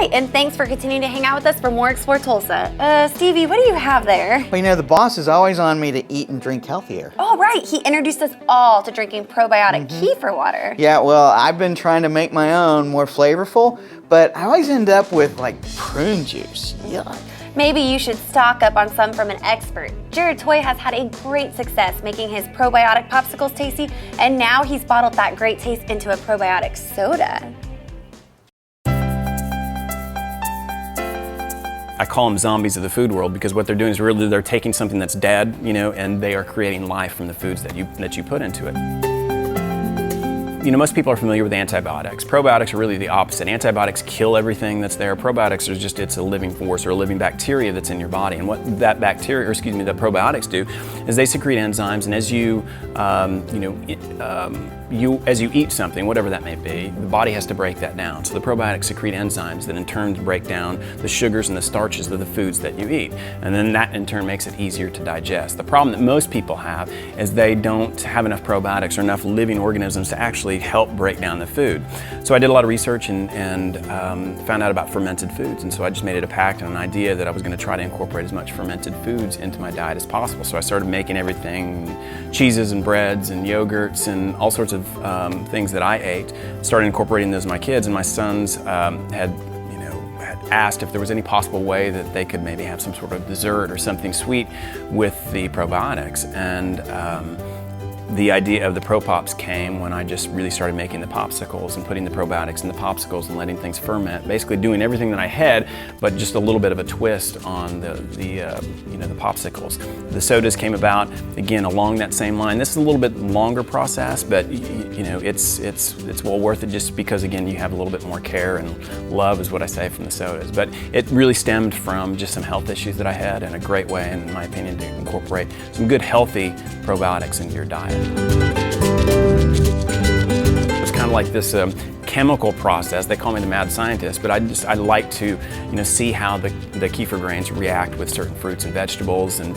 right, and thanks for continuing to hang out with us for more Explore Tulsa. Stevie, what do you have there? Well, you know, the boss is always on me to eat and drink healthier. Oh, right, he introduced us all to drinking probiotic kefir water. Yeah, well, I've been trying to make my own more flavorful, but I always end up with like prune juice. Yuck. Maybe you should stock up on some from an expert. Jared Toy has had a great success making his probiotic popsicles tasty, and now he's bottled that great taste into a probiotic soda. I call them zombies of the food world because what they're doing is really they're taking something that's dead, you know, and they are creating life from the foods that you put into it. You know, most people are familiar with antibiotics. Probiotics are really the opposite. Antibiotics kill everything that's there. Probiotics are just, it's a living force or a living bacteria that's in your body. And what that bacteria, or excuse me, the probiotics do is they secrete enzymes, and as as you eat something, whatever that may be, the body has to break that down. So the probiotics secrete enzymes that in turn break down the sugars and the starches of the foods that you eat. And then that in turn makes it easier to digest. The problem that most people have is they don't have enough probiotics or enough living organisms to actually help break down the food. So I did a lot of research and found out about fermented foods. And so I just made it a pact and an idea that I was going to try to incorporate as much fermented foods into my diet as possible. So I started making everything, cheeses and breads and yogurts and all sorts of things that I ate. Started incorporating those in my kids, and my sons had asked if there was any possible way that they could maybe have some sort of dessert or something sweet with the probiotics. And the idea of the Propops came when I just really started making the popsicles and putting the probiotics in the popsicles and letting things ferment, basically doing everything that I had, but just a little bit of a twist on the popsicles. The sodas came about, again, along that same line. This is a little bit longer process, but it's well worth it just because, again, you have a little bit more care and love is what I say from the sodas. But it really stemmed from just some health issues that I had, and a great way, in my opinion, to incorporate some good, healthy probiotics into your diet. It's kind of like this chemical process. They call me the mad scientist, but I like to see how the kefir grains react with certain fruits and vegetables, and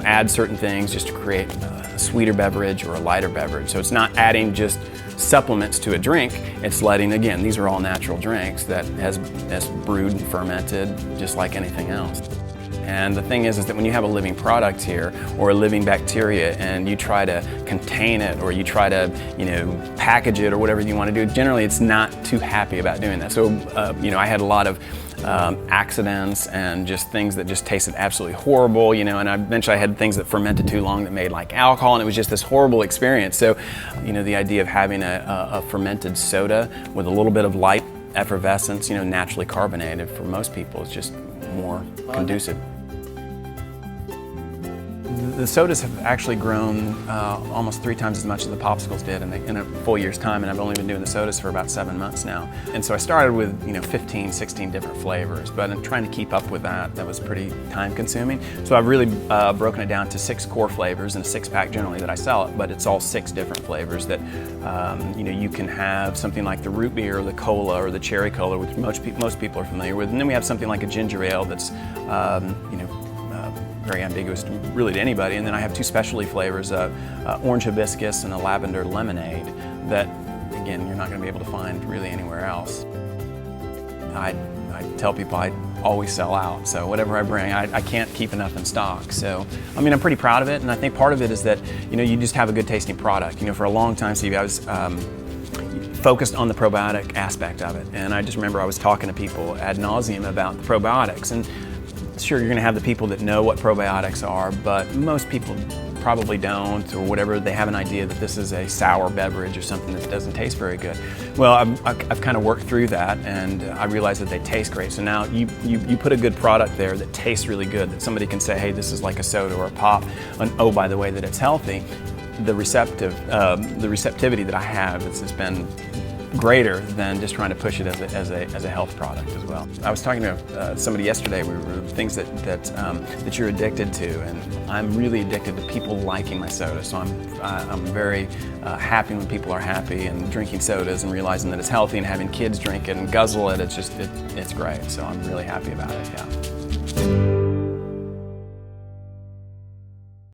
add certain things just to create a sweeter beverage or a lighter beverage. So it's not adding just supplements to a drink, it's letting, again, these are all natural drinks that has brewed and fermented just like anything else. And the thing is that when you have a living product here, or a living bacteria, and you try to contain it, or you try to, package it, or whatever you want to do, generally it's not too happy about doing that. So, I had a lot of accidents and just things that just tasted absolutely horrible, and eventually I had things that fermented too long that made like alcohol, and it was just this horrible experience. So, the idea of having a fermented soda with a little bit of light effervescence, naturally carbonated, for most people is just more conducive. The sodas have actually grown almost 3 times as much as the popsicles did in a full year's time, and I've only been doing the sodas for about 7 months now. And so I started with 15, 16 different flavors, but in trying to keep up with that was pretty time consuming. So I've really broken it down to 6 core flavors in a 6-pack generally that I sell it, but it's all 6 different flavors that you can have something like the root beer or the cola or the cherry cola, which most people are familiar with, and then we have something like a ginger ale that's very ambiguous really to anybody. And then I have 2 specialty flavors, orange hibiscus and a lavender lemonade, that again, you're not going to be able to find really anywhere else. I tell people I always sell out, so whatever I bring, I can't keep enough in stock. So, I'm pretty proud of it, and I think part of it is that, you just have a good tasting product. For a long time, Stevie, I was focused on the probiotic aspect of it, and I just remember I was talking to people ad nauseum about the probiotics, and sure, you're going to have the people that know what probiotics are, but most people probably don't, or whatever. They have an idea that this is a sour beverage or something that doesn't taste very good. Well, I've kind of worked through that, and I realized that they taste great. So now you put a good product there that tastes really good, that somebody can say, hey, this is like a soda or a pop, and oh, by the way, that it's healthy. The receptivity that I have has been greater than just trying to push it as a health product as well. I was talking to somebody yesterday. We were things that you're addicted to, and I'm really addicted to people liking my soda. So I'm very happy when people are happy and drinking sodas and realizing that it's healthy, and having kids drink it and guzzle it. It's great. So I'm really happy about it. Yeah.